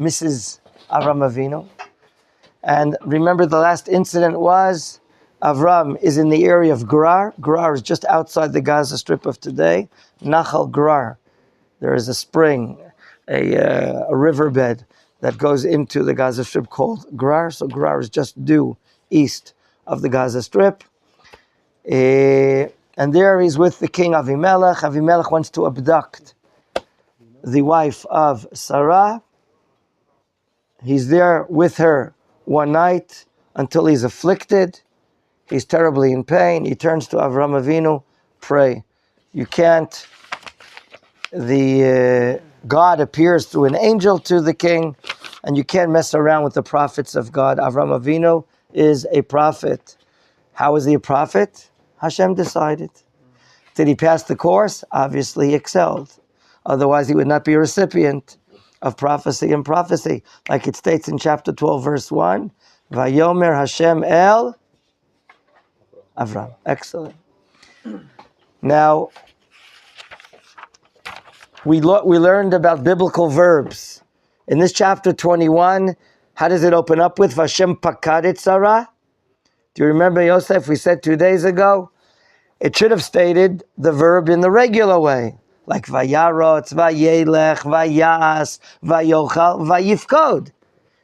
Mrs. Avram Avinu. And remember, the last incident was Avram is in the area of Gerar. Gerar is just outside the Gaza Strip of today. Nachal Gerar. There is a spring, a riverbed that goes into the Gaza Strip called Gerar. So Gerar is just due east of the Gaza Strip. And there he's with the king Avimelech. Avimelech wants to abduct the wife of Sarah. He's there with her one night until he's afflicted. He's terribly in pain. He turns to Avram Avinu, pray. You can't. God appears through an angel to the king, and you can't mess around with the prophets of God. Avram Avinu is a prophet. How is he a prophet? Hashem decided. Did he pass the course? Obviously he excelled. Otherwise he would not be a recipient of prophecy and prophecy. Like it states in chapter 12, verse 1, Vayomer Hashem el Avram. Excellent. Now, we learned about biblical verbs. In this chapter 21, how does it open up with Vashem pakad et Sarah? Do you remember, Yosef, we said 2 days ago? It should have stated the verb in the regular way, like vayarotz, vayelech, vayas, vayochal, vayifkod.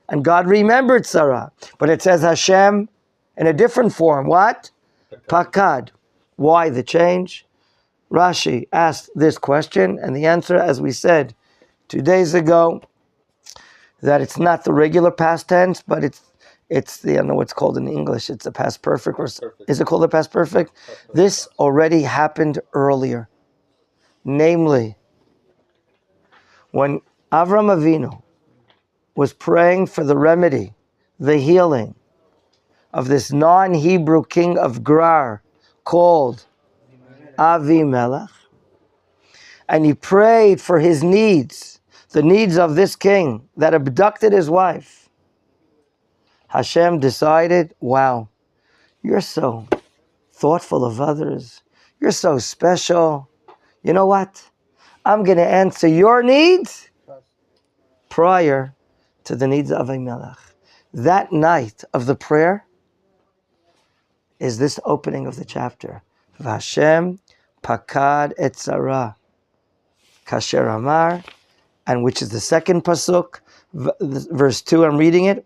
And God remembered Sarah. But it says Hashem in a different form. What? Pakad. Why the change? Rashi asked this question, and the answer, as we said 2 days ago, that it's not the regular past tense, but it's the, I don't know what's called in English, it's a past perfect, or is it called a past perfect? This already happened earlier. Namely, when Avram Avinu was praying for the remedy, the healing of this non-Hebrew king of Gerar called Avimelech, and he prayed for his needs, the needs of this king that abducted his wife, Hashem decided, wow, you're so thoughtful of others. You're so special. You know what? I'm going to answer your needs prior to the needs of Avimelech. That night of the prayer is this opening of the chapter. Vashem pakad et Sarah kasher amar, and which is the second pasuk, verse 2, I'm reading it.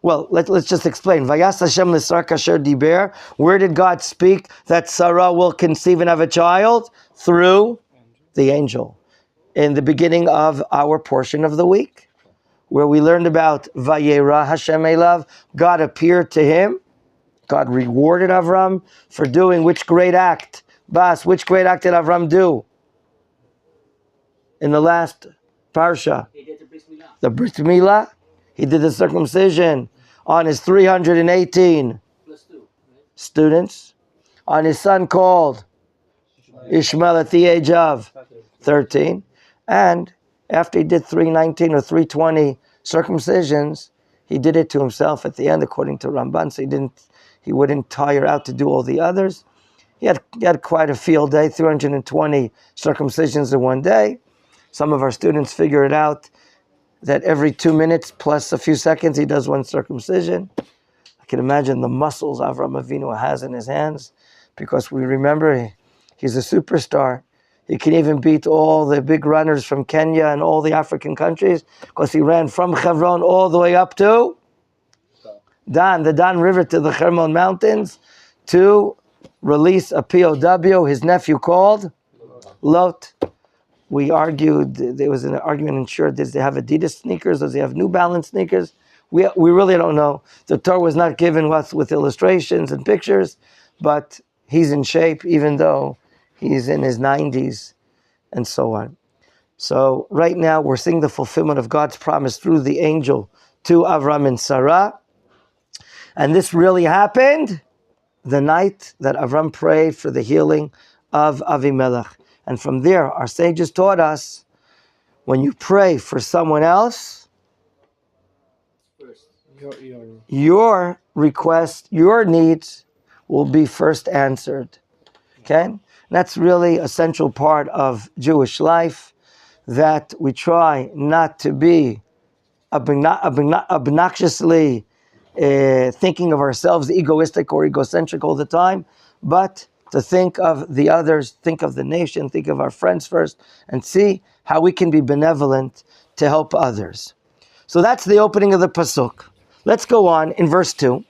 Well, let's just explain. Vayas Hashem l'Sar kasher diber. Where did God speak that Sarah will conceive and have a child? Through the angel. In the beginning of our portion of the week, where we learned about Vayera Hashem Elav, God appeared to him. God rewarded Avram for doing which great act? Bas, which great act did Avram do? In the last parsha. He did the Brit Milah. The Brit Milah. He did the circumcision on his 318 Plus 2, right? students, on his son called Ishmael at the age of 13. And after he did 319 or 320 circumcisions, he did it to himself at the end, according to Ramban. So he wouldn't tire out to do all the others. He had quite a field day, 320 circumcisions in one day. Some of our students figure it out that every 2 minutes plus a few seconds, he does one circumcision. I can imagine the muscles Avram Avinu has in his hands, because we remember he's a superstar. He can even beat all the big runners from Kenya and all the African countries, because he ran from Hebron all the way up to Dan, the Dan River, to the Hermon Mountains, to release a POW, his nephew called Lot. We argued, there was an argument in Shur, does he have Adidas sneakers, does he have New Balance sneakers? We really don't know. The Torah was not given with illustrations and pictures, but he's in shape, even though he's in his 90s, and so on. So right now, we're seeing the fulfillment of God's promise through the angel to Avram and Sarah. And this really happened the night that Avram prayed for the healing of Avimelech. And from there, our sages taught us, when you pray for someone else, First. your request, your needs will be first answered. Okay? And that's really a central part of Jewish life, that we try not to be obnoxiously thinking of ourselves, egoistic or egocentric all the time, but to think of the others, think of the nation, think of our friends first, and see how we can be benevolent to help others. So that's the opening of the pasuk. Let's go on in verse 2.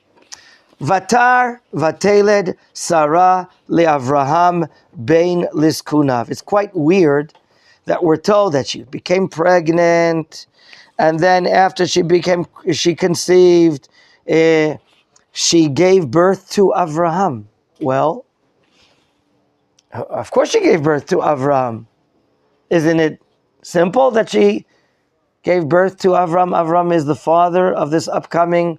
Vatar vateled Sarah leAvraham bein liskunav. It's quite weird that we're told that she became pregnant, and then after she conceived, she gave birth to Avraham. Well, of course she gave birth to Avraham. Isn't it simple that she gave birth to Avram? Avram is the father of this upcoming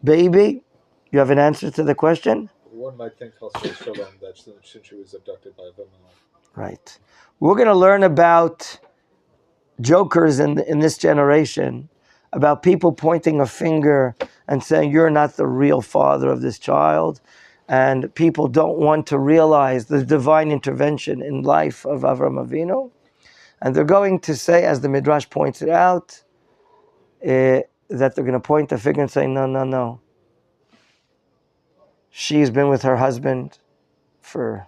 baby. You have an answer to the question? One might think also Shalom that since she was abducted by Abimelech. Right. We're going to learn about jokers in this generation, about people pointing a finger and saying, you're not the real father of this child. And people don't want to realize the divine intervention in life of Avram Avinu. And they're going to say, as the Midrash points it out, that they're going to point a finger and say, no. She's been with her husband for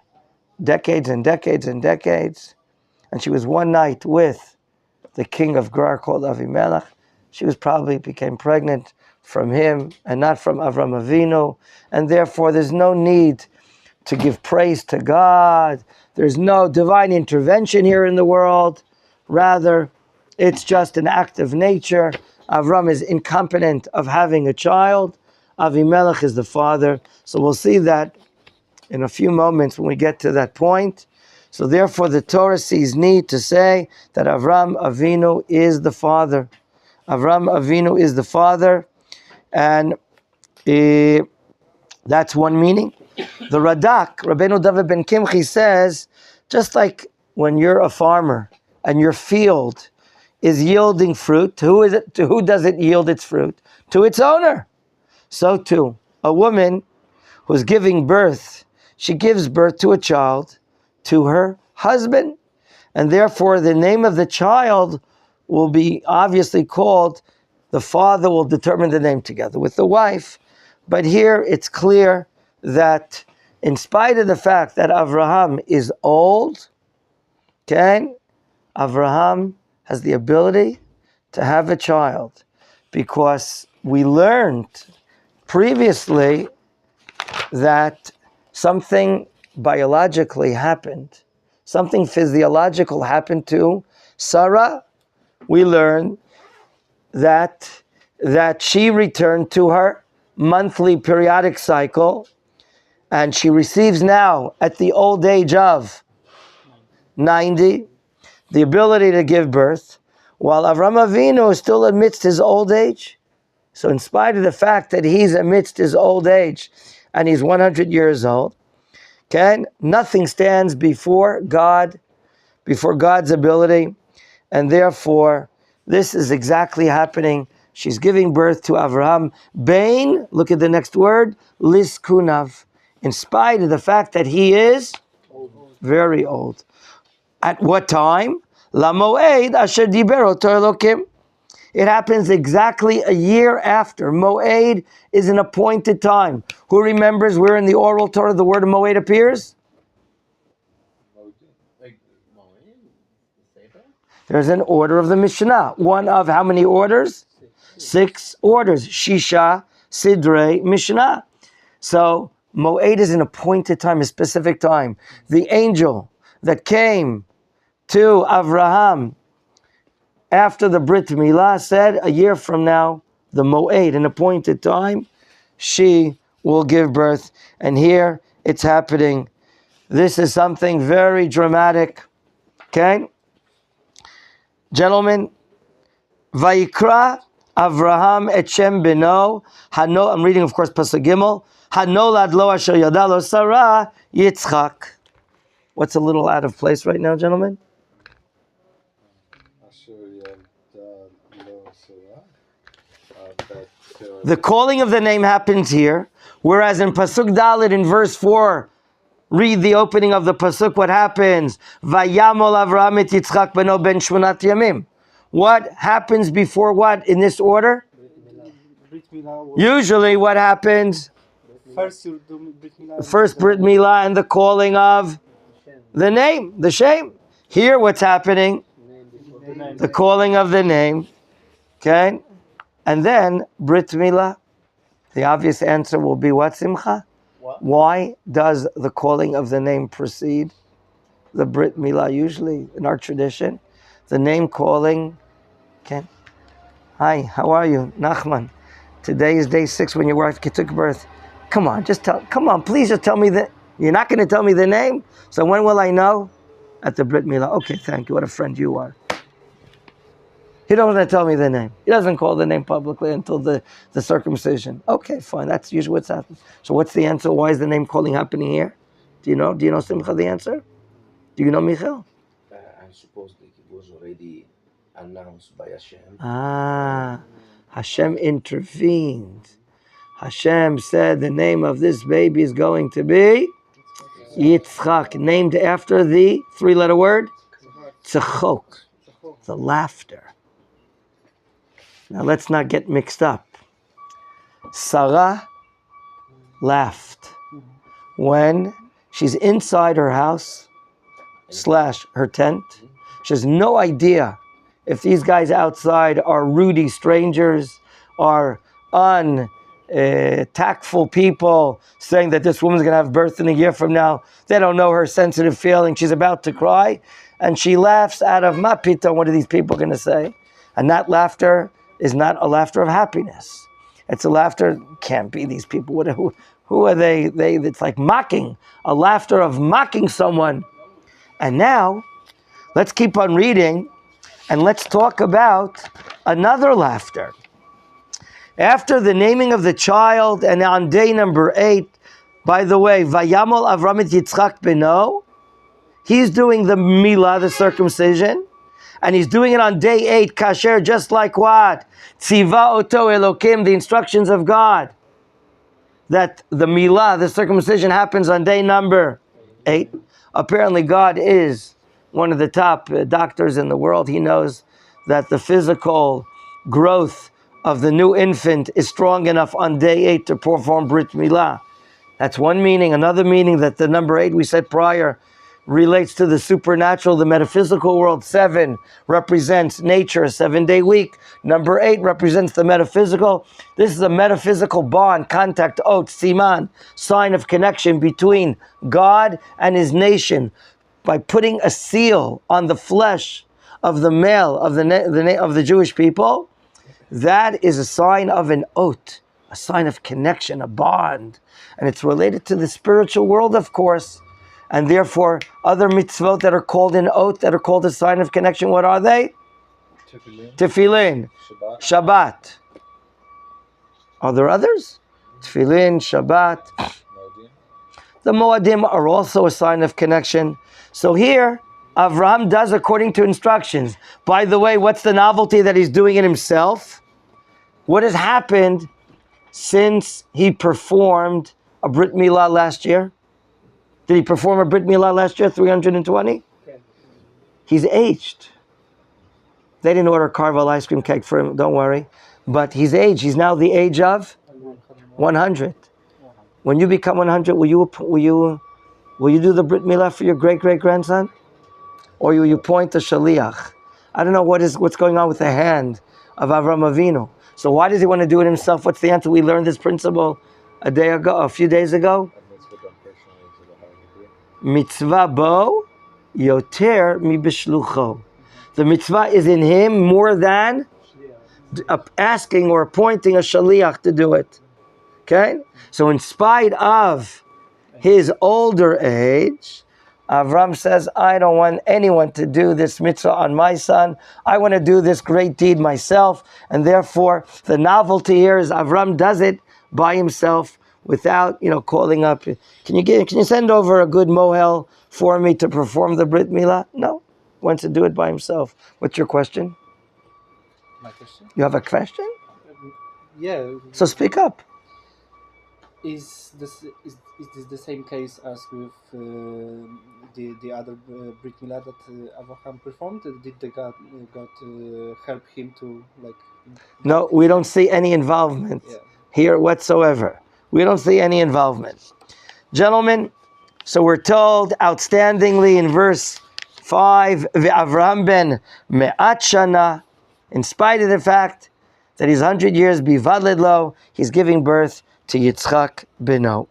decades and decades and decades. And she was one night with the king of Gerar called Avimelech. She probably became pregnant from him and not from Avram Avinu. And therefore there's no need to give praise to God. There's no divine intervention here in the world. Rather, it's just an act of nature. Avram is incompetent of having a child. Avimelech is the father. So we'll see that in a few moments when we get to that point. So therefore the Torah sees need to say that Avram Avinu is the father. Avram Avinu is the father. And that's one meaning. The Radak, Rabbeinu David ben Kimchi, says, just like when you're a farmer and your field is yielding fruit, to who does it yield its fruit? To its owner. So too, a woman who's giving birth, she gives birth to a child, to her husband, and therefore the name of the child will be obviously called, the father will determine the name together with the wife. But here it's clear that in spite of the fact that Avraham is old, okay, Avraham has the ability to have a child, because we learned previously that something biologically happened, something physiological happened to Sarah. We learned that she returned to her monthly periodic cycle, and she receives now at the old age of 90 the ability to give birth, while Avram Avinu is still amidst his old age. So in spite of the fact that he's amidst his old age and he's 100 years old, okay, nothing stands before God, before God's ability, and therefore this is exactly happening. She's giving birth to Avraham Bain, look at the next word, Liskunav, in spite of the fact that he is very old. At what time? La Moed asher diber oto Elokim. It happens exactly a year after. Moed is an appointed time. Who remembers where in the oral Torah the word Moed appears? There's an order of the Mishnah. One of how many orders? 6 orders. Shisha, Sidrei, Mishnah. So Moed is an appointed time, a specific time. The angel that came to Avraham after the Brit Milah said, a year from now, the Moed, an appointed time, she will give birth. And here it's happening. This is something very dramatic. Okay? Gentlemen, Vayikra Avraham et Shem beno, Hano, I'm reading of course Pasuk Gimel, Hanolad lo asher yadalo Sarah Yitzhak. What's a little out of place right now, gentlemen? The calling of the name happens here, whereas in Pasuk Dalet in verse 4, read the opening of the Pasuk, what happens? Vayamol Avraham et Yitzchak beno ben shmonat yamim. What happens before what in this order? Brit Milah. Usually what happens? First you do Brit Milah. First Brit Milah and the calling of the name, the Shem. Here what's happening? The calling of the name. Okay? And then Brit Milah. The obvious answer will be what, Simcha? What? Why does the calling of the name precede the Brit Milah? Usually in our tradition, the name calling. Okay. Hi, how are you? Nachman. Today is day 6 when your wife took birth. Come on, please just tell me that. You're not going to tell me the name? So when will I know? At the Brit Milah. Okay, thank you. What a friend you are. He doesn't tell me the name. He doesn't call the name publicly until the circumcision. Okay, fine. That's usually what's happening. So what's the answer? Why is the name calling happening here? Do you know? Do you know, Simcha, the answer? Do you know, Michael? I suppose that it was already announced by Hashem. Hashem intervened. Hashem said the name of this baby is going to be Yitzhak, named after the 3-letter word, tzachok, the laughter. Now let's not get mixed up. Sarah laughed when she's inside her house / her tent. She has no idea if these guys outside are ruddy strangers, are untactful people saying that this woman's going to have birth in a year from now. They don't know her sensitive feeling. She's about to cry. And she laughs out of mapita. What are these people going to say? And that laughter is not a laughter of happiness. It's a laughter, can't be these people. Who are they? It's like mocking, a laughter of mocking someone. And now, let's keep on reading, and let's talk about another laughter. After the naming of the child, and on day number 8, by the way, Vayamol Avram et Yitzchak beno, he's doing the milah, the circumcision, and he's doing it on day 8, kasher, just like what? Tziva oto Elokim, the instructions of God. That the milah, the circumcision, happens on day number 8. Apparently God is one of the top doctors in the world. He knows that the physical growth of the new infant is strong enough on day 8 to perform Brit Milah. That's one meaning. Another meaning that the number 8 we said prior relates to the supernatural, the metaphysical world. 7 represents nature, a 7-day week. Number 8 represents the metaphysical. This is a metaphysical bond, contact, ot, siman, sign of connection between God and his nation by putting a seal on the flesh of the male of the Jewish people. That is a sign of an ot, a sign of connection, a bond. And it's related to the spiritual world, of course. And therefore, other mitzvot that are called an oath, that are called a sign of connection, what are they? Tefillin. Shabbat. Are there others? Tefillin, Shabbat. The Moadim are also a sign of connection. So here, Avraham does according to instructions. By the way, what's the novelty that he's doing it himself? What has happened since he performed a Brit Milah last year? Did he perform a Brit Milah last year, 320? He's aged. They didn't order Carvel ice cream cake for him, don't worry. But he's aged. He's now the age of 100. When you become 100, will you do the Brit Milah for your great-great-grandson? Or will you point the Shaliach? I don't know what's going on with the hand of Avram Avinu. So why does he want to do it himself? What's the answer? We learned this principle a few days ago. Mitzvah bo yoter mi b'shlucho. The mitzvah is in him more than asking or appointing a shaliach to do it. Okay? So in spite of his older age, Avram says, I don't want anyone to do this mitzvah on my son. I want to do this great deed myself. And therefore, the novelty here is Avram does it by himself without, calling up. Can you send over a good mohel for me to perform the Brit Milah? No. He wants to do it by himself. What's your question? My question? You have a question? Yeah. So speak up. Is this the same case as with the other Brit Milah that Abraham performed? Did the God help him to like? No, we don't see any involvement Yeah. here whatsoever. We don't see any involvement. Gentlemen, so we're told outstandingly in verse 5, Avraham ben me'at shana, in spite of the fact that he's 100 years bivadled lo, he's giving birth to Yitzhak beno.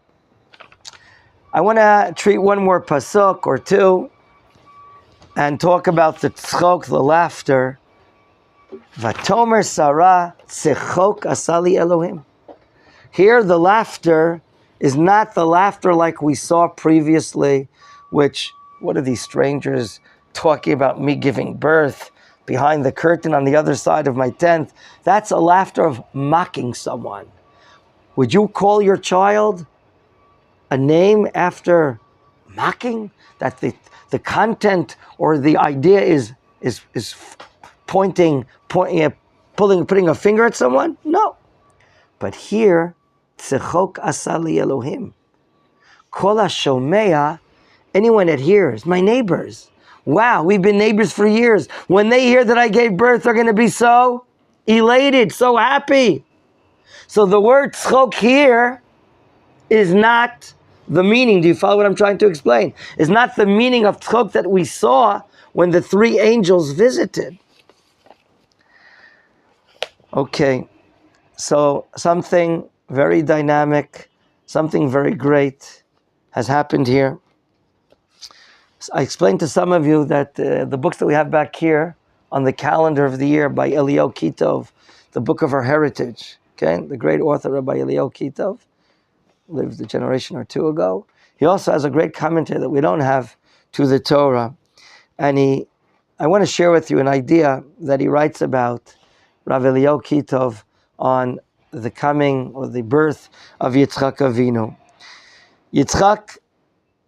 I want to treat one more pasuk or two and talk about the tzchok, the laughter. Vatomer Sarah tzechok asali Elohim. Here the laughter is not the laughter like we saw previously, which, what are these strangers talking about me giving birth behind the curtain on the other side of my tent? That's a laughter of mocking someone. Would you call your child a name after mocking? That the content or the idea is putting a finger at someone? No. But here, tzechok asali Elohim. Kol hashomea, anyone that hears, my neighbors. Wow, we've been neighbors for years. When they hear that I gave birth, they're going to be so elated, so happy. So the word tzchok here is not the meaning. Do you follow what I'm trying to explain? It's not the meaning of tzchok that we saw when the three angels visited. Okay, so something very dynamic, something very great has happened here. I explained to some of you that the books that we have back here on the calendar of the year by Eliyahu Kitov, the book of our heritage, okay, the great author Rabbi Eliyahu Kitov, lived a generation or two ago. He also has a great commentary that we don't have to the Torah. And I want to share with you an idea that he writes about, Rav Eliyahu Kitov, on the coming or the birth of Yitzhak Avinu. Yitzhak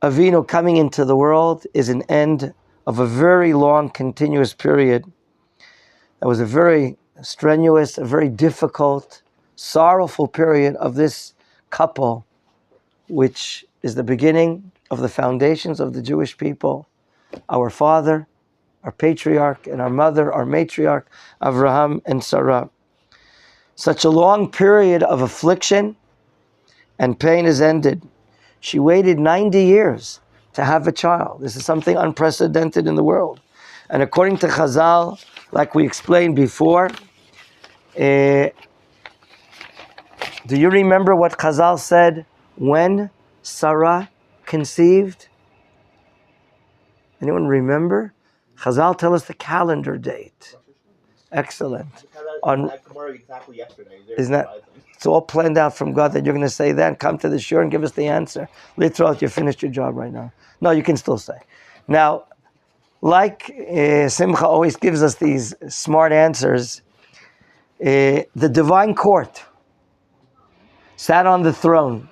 Avinu coming into the world is an end of a very long, continuous period. That was a very strenuous, a very difficult, sorrowful period of this couple, which is the beginning of the foundations of the Jewish people. Our father, our patriarch, and our mother, our matriarch, Avraham and Sarah. Such a long period of affliction and pain has ended. She waited 90 years to have a child. This is something unprecedented in the world. And according to Chazal, like we explained before, do you remember what Chazal said when Sarah conceived? Anyone remember? Chazal tell us the calendar date. Excellent. Exactly yesterday. Isn't that? It's all planned out from God that you're going to say that, come to the shore and give us the answer. Literally, you finished your job right now. No, you can still say. Now, like Simcha always gives us these smart answers, the divine court sat on the throne,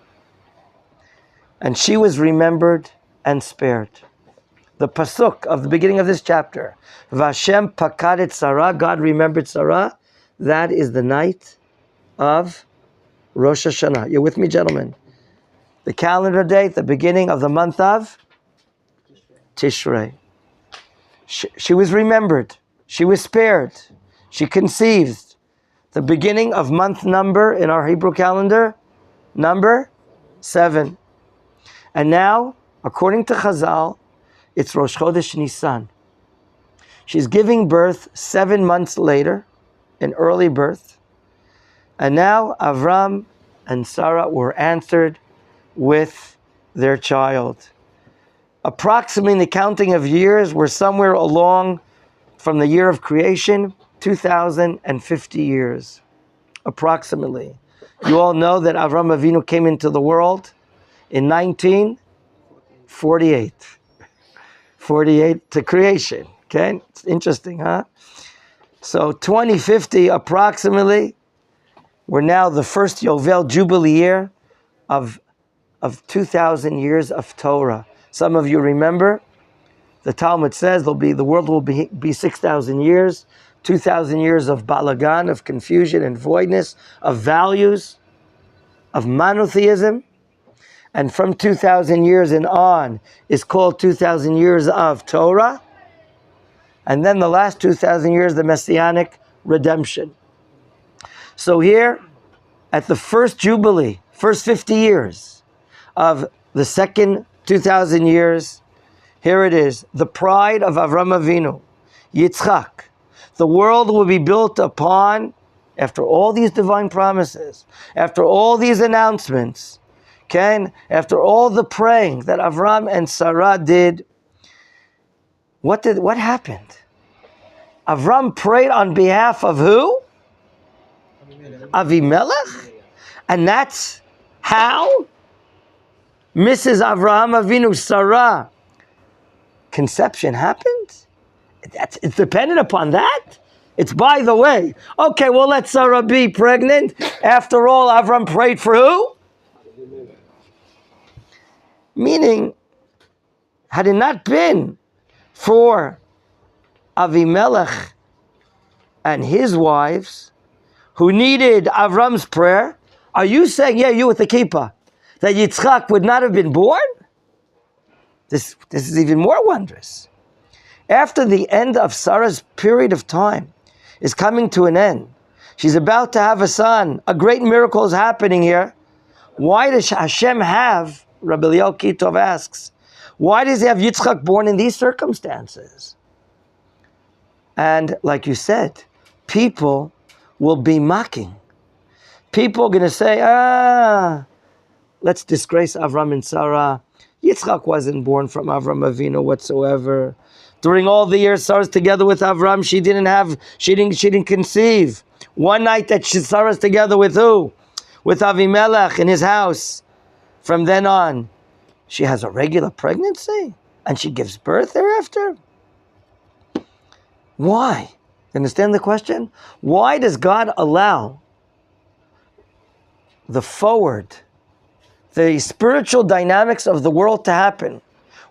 and she was remembered and spared. The pasuk of the beginning of this chapter, Vashem pakadet Sarah, God remembered Sarah, that is the night of Rosh Hashanah. You're with me, gentlemen? The calendar date, the beginning of the month of Tishrei. She was remembered. She was spared. She conceived. The beginning of month number in our Hebrew calendar, number 7. And now, according to Chazal, it's Rosh Chodesh Nisan. She's giving birth 7 months later, an early birth. And now Avram and Sarah were answered with their child. Approximately in the counting of years, we're somewhere along from the year of creation, 2,050 years, approximately. You all know that Avram Avinu came into the world in 1948. 48 to creation, okay? It's interesting, huh? So 2050 approximately, we're now the first Yovel Jubilee year of 2,000 years of Torah. Some of you remember, the Talmud says the world will be 6,000 years, 2,000 years of balagan, of confusion and voidness, of values, of monotheism. and from 2,000 years and on is called 2,000 years of Torah. And then the last 2,000 years, the Messianic redemption. So here, at the first Jubilee, first 50 years of the second 2,000 years, here it is, the pride of Avram Avinu, Yitzhak. The world will be built upon, after all these divine promises, after all these announcements, okay, after all the praying that Avram and Sarah did, what happened? Avram prayed on behalf of who? Avimelech? And that's how Mrs. Avraham Avinu, Sarah, conception happened? It's dependent upon that? It's by the way. Okay, well, let Sarah be pregnant. After all, Avram prayed for who? Meaning, had it not been for Avimelech and his wives, who needed Avram's prayer, are you saying, yeah, you with the kippah, that Yitzchak would not have been born? This is even more wondrous. After the end of Sarah's period of time is coming to an end, she's about to have a son, a great miracle is happening here. Why does Hashem have, Rabbi Eliyahu Kitov asks, why does he have Yitzchak born in these circumstances? And like you said, people will be mocking. People are going to say, let's disgrace Avram and Sarah. Yitzchak wasn't born from Avram Avinu whatsoever. During all the years Sarah's together with Avram, she didn't conceive. One night that Sarah's together with who? With Avimelech in his house. From then on, she has a regular pregnancy and she gives birth thereafter. Why? Understand the question? Why does God allow the spiritual dynamics of the world to happen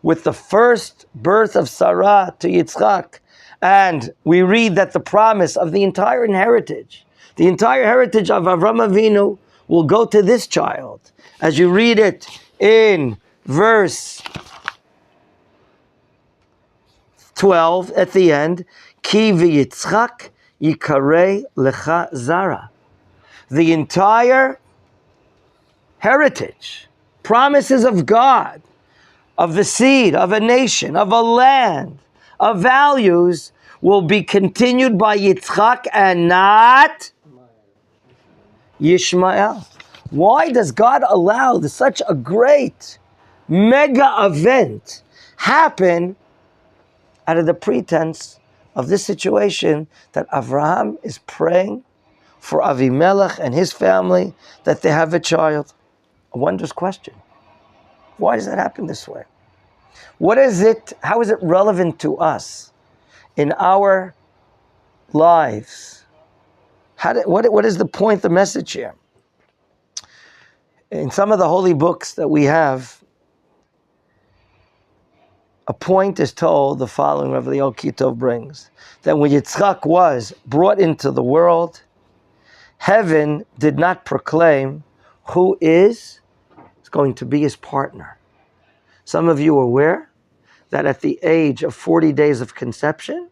with the first birth of Sarah to Yitzchak? And we read that the promise of the entire heritage of Avram Avinu will go to this child. As you read it in verse 12 at the end, Ki v'Yitzchak yikarei lecha zara. The entire heritage, promises of God, of the seed, of a nation, of a land, of values, will be continued by Yitzchak and not Yishmael. Why does God allow such a great mega event happen out of the pretense of this situation that Avraham is praying for Avimelech and his family that they have a child? A wondrous question. Why does that happen this way? What is it? How is it relevant to us in our lives? What is the point, the message here? In some of the holy books that we have, a point is told, the following Rabbi Eliyahu Kitov brings, that when Yitzchak was brought into the world, heaven did not proclaim who is going to be his partner. Some of you are aware that at the age of 40 days of conception,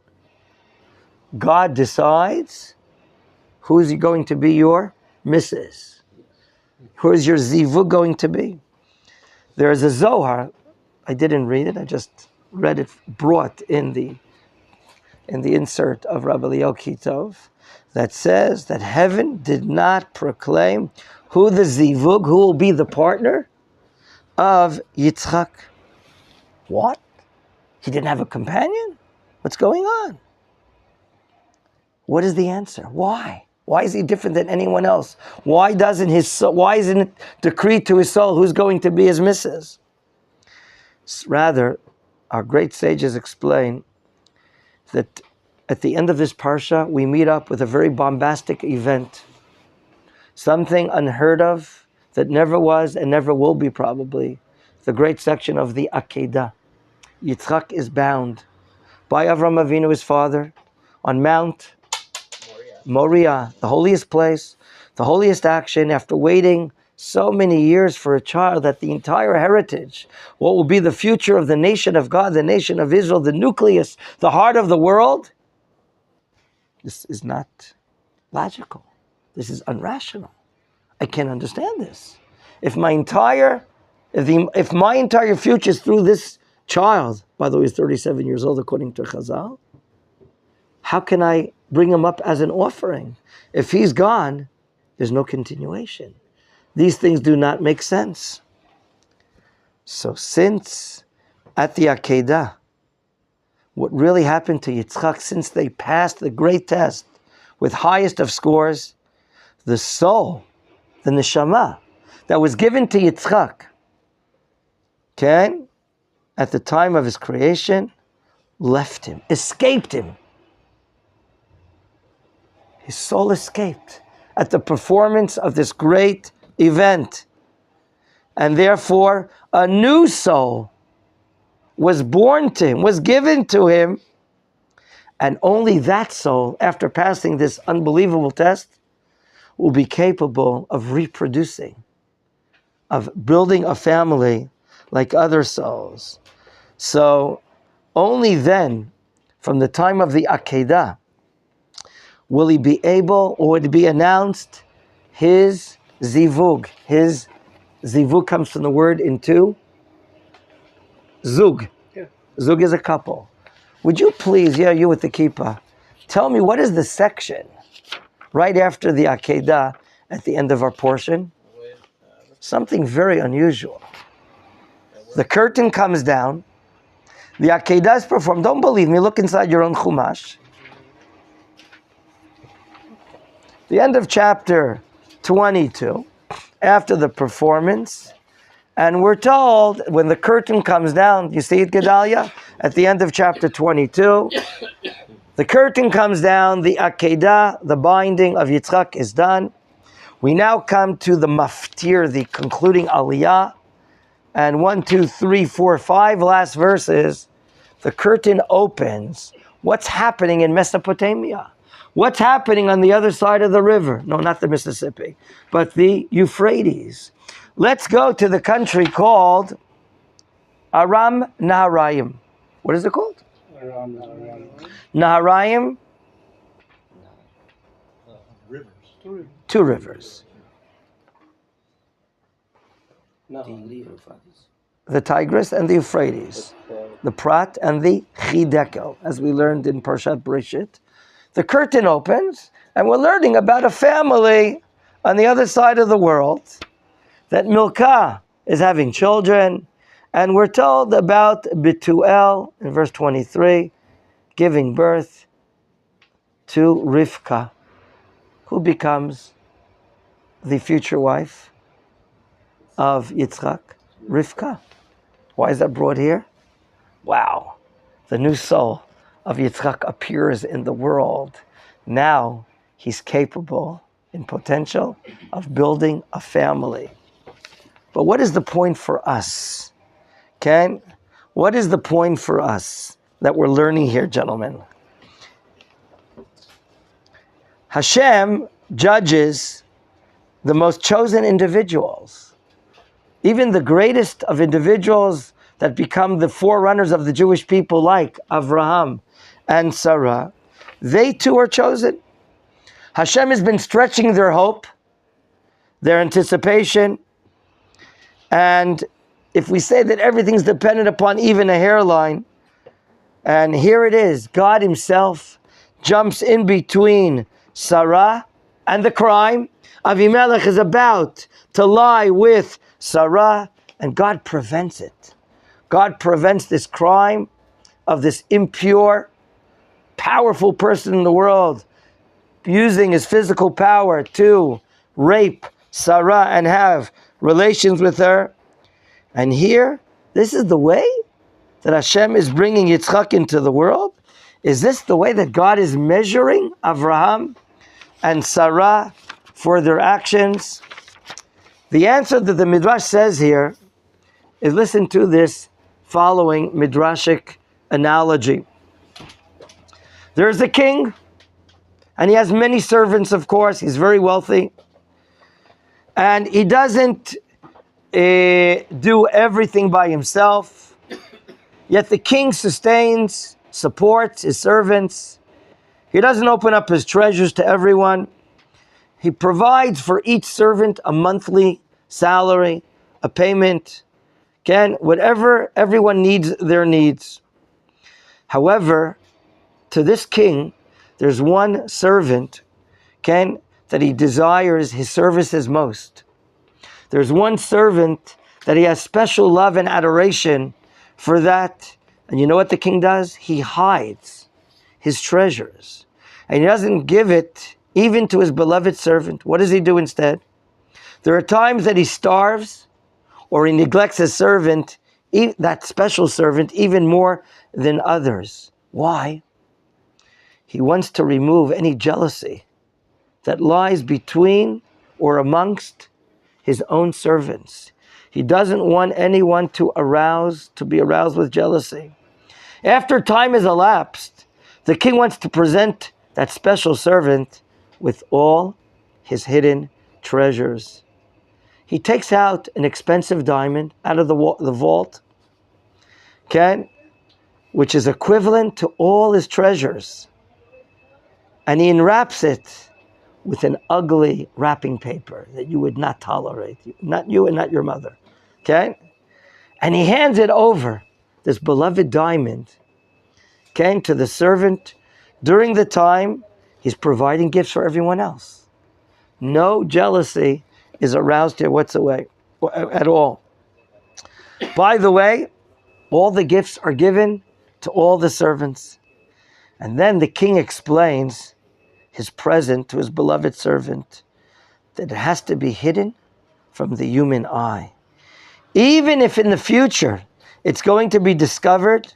God decides who's going to be your missus. Who is your zivug going to be? There is a Zohar, I didn't read it, I just read it brought in the insert of Rabbi Eliyahu Kitov, that says that heaven did not proclaim who the zivug, who will be the partner of Yitzchak. What? He didn't have a companion? What's going on? What is the answer? Why? Why is he different than anyone else? Why isn't it decreed to his soul who's going to be his missus? Rather, our great sages explain that at the end of this parsha, we meet up with a very bombastic event. Something unheard of that never was and never will be probably. The great section of the Akedah. Yitzchak is bound by Avram Avinu, his father, on Mount Moriah, the holiest place, the holiest action, after waiting So many years for a child that the entire heritage, what will be the future of the nation of God, the nation of Israel, the nucleus, the heart of the world, this is not logical. This is unrational. I can't understand this. If my entire future is through this child, by the way, he's 37 years old according to Chazal, how can I bring him up as an offering? If he's gone, there's no continuation. These things do not make sense. So since at the Akedah, what really happened to Yitzhak, since they passed the great test with highest of scores, the soul, the neshama, that was given to Yitzhak, okay, at the time of his creation, left him, escaped him. His soul escaped at the performance of this great event. And therefore, a new soul was born to him, was given to him. And only that soul, after passing this unbelievable test, will be capable of reproducing, of building a family like other souls. So only then, from the time of the Akedah, will he be able, or would it be announced, his zivug. His zivug comes from the word into zug. Yeah. Zug is a couple. Would you please, you with the kippah, tell me what is the section right after the Akedah at the end of our portion? Something very unusual. The curtain comes down, the Akedah is performed. Don't believe me, look inside your own Chumash. The end of chapter 22, after the performance, and we're told when the curtain comes down, you see it, Gedalia? At the end of chapter 22, the curtain comes down, the Akedah, the binding of Yitzhak is done. We now come to the maftir, the concluding aliyah, and 1, 2, 3, 4, 5 last verses, the curtain opens. What's happening in Mesopotamia? What's happening on the other side of the river? No, not the Mississippi, but the Euphrates. Let's go to the country called Aram Naharaim. What is it called? Naharaim? Rivers. Two rivers. Tigris, Euphrates. The Tigris and the Euphrates. The Prat and the Chidekel, as we learned in Parshat Bereshit. The curtain opens, and we're learning about a family on the other side of the world, that Milcah is having children, and we're told about Betuel in verse 23, giving birth to Rivka, who becomes the future wife of Yitzhak, Rivka. Why is that brought here? Wow, the new soul of Yitzhak appears in the world. Now he's capable, in potential, of building a family. But what is the point for us? Okay? What is the point for us that we're learning here, gentlemen? Hashem judges the most chosen individuals. Even the greatest of individuals that become the forerunners of the Jewish people, like Avraham and Sarah, they too are chosen. Hashem has been stretching their hope, their anticipation, and if we say that everything's dependent upon even a hairline, and here it is, God himself jumps in between Sarah and the crime. Avimelech is about to lie with Sarah, and God prevents it. God prevents this crime of this impure, powerful person in the world using his physical power to rape Sarah and have relations with her. And here, this is the way that Hashem is bringing Yitzchak into the world? Is this the way that God is measuring Avraham and Sarah for their actions? The answer that the Midrash says here is, listen to this following Midrashic analogy. There's a king, and he has many servants, of course. He's very wealthy. And he doesn't do everything by himself. Yet the king sustains, supports his servants. He doesn't open up his treasures to everyone. He provides for each servant a monthly salary, a payment, whatever everyone needs, their needs. However, to this king, there's one servant, that he desires his services most. There's one servant that he has special love and adoration for that. And you know what the king does? He hides his treasures. And he doesn't give it even to his beloved servant. What does he do instead? There are times that he starves or he neglects his servant, that special servant, even more than others. Why? He wants to remove any jealousy that lies between or amongst his own servants. He doesn't want anyone to be aroused with jealousy. After time has elapsed, the king wants to present that special servant with all his hidden treasures. He takes out an expensive diamond out of the vault, which is equivalent to all his treasures, and he enwraps it with an ugly wrapping paper that you would not tolerate, not you and not your mother, And he hands it over, this beloved diamond, to the servant during the time he's providing gifts for everyone else. No jealousy is aroused here whatsoever, at all. By the way, all the gifts are given to all the servants. And then the king explains his present to his beloved servant that it has to be hidden from the human eye. Even if in the future it's going to be discovered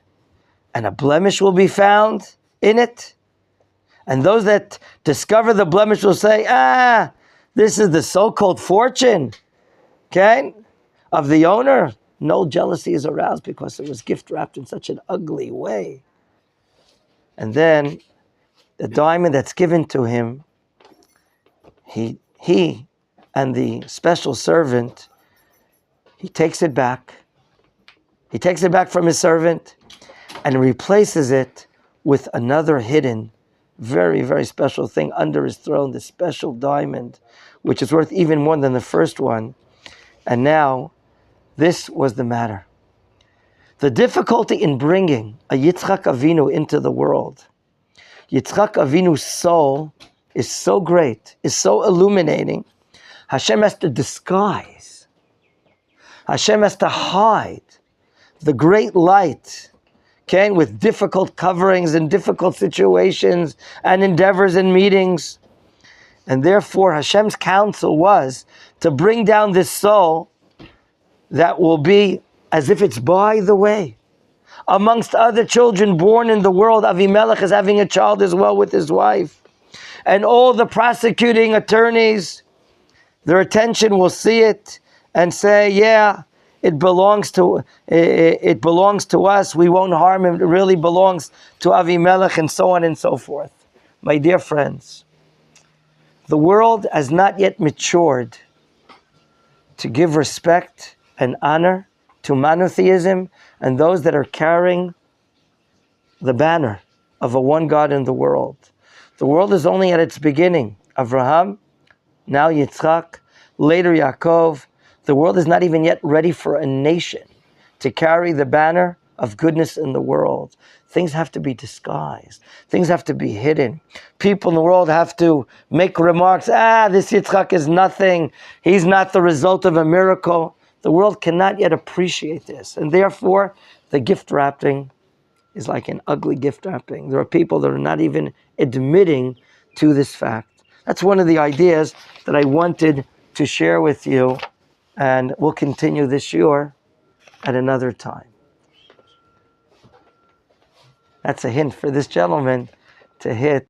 and a blemish will be found in it, and those that discover the blemish will say, this is the so-called fortune, of the owner. No jealousy is aroused because it was gift wrapped in such an ugly way. And then the diamond that's given to him, he and the special servant, he takes it back. He takes it back from his servant and replaces it with another hidden, very, very special thing under his throne, this special diamond, which is worth even more than the first one. And now, this was the matter. The difficulty in bringing a Yitzhak Avinu into the world. Yitzhak Avinu's soul is so great, is so illuminating. Hashem has to disguise. Hashem has to hide the great light, with difficult coverings and difficult situations and endeavors and meetings. And therefore, Hashem's counsel was to bring down this soul that will be as if it's by the way. Amongst other children born in the world, Avimelech is having a child as well with his wife. And all the prosecuting attorneys, their attention will see it and say, it belongs to us. We won't harm him. It really belongs to Avimelech, and so on and so forth. My dear friends, the world has not yet matured to give respect and honor to monotheism and those that are carrying the banner of a one God in the world. The world is only at its beginning. Avraham, now Yitzhak, later Yaakov. The world is not even yet ready for a nation to carry the banner of goodness in the world. Things have to be disguised. Things have to be hidden. People in the world have to make remarks, this Yitzhak is nothing. He's not the result of a miracle. The world cannot yet appreciate this. And therefore, the gift wrapping is like an ugly gift wrapping. There are people that are not even admitting to this fact. That's one of the ideas that I wanted to share with you. And we'll continue this year at another time. That's a hint for this gentleman to hit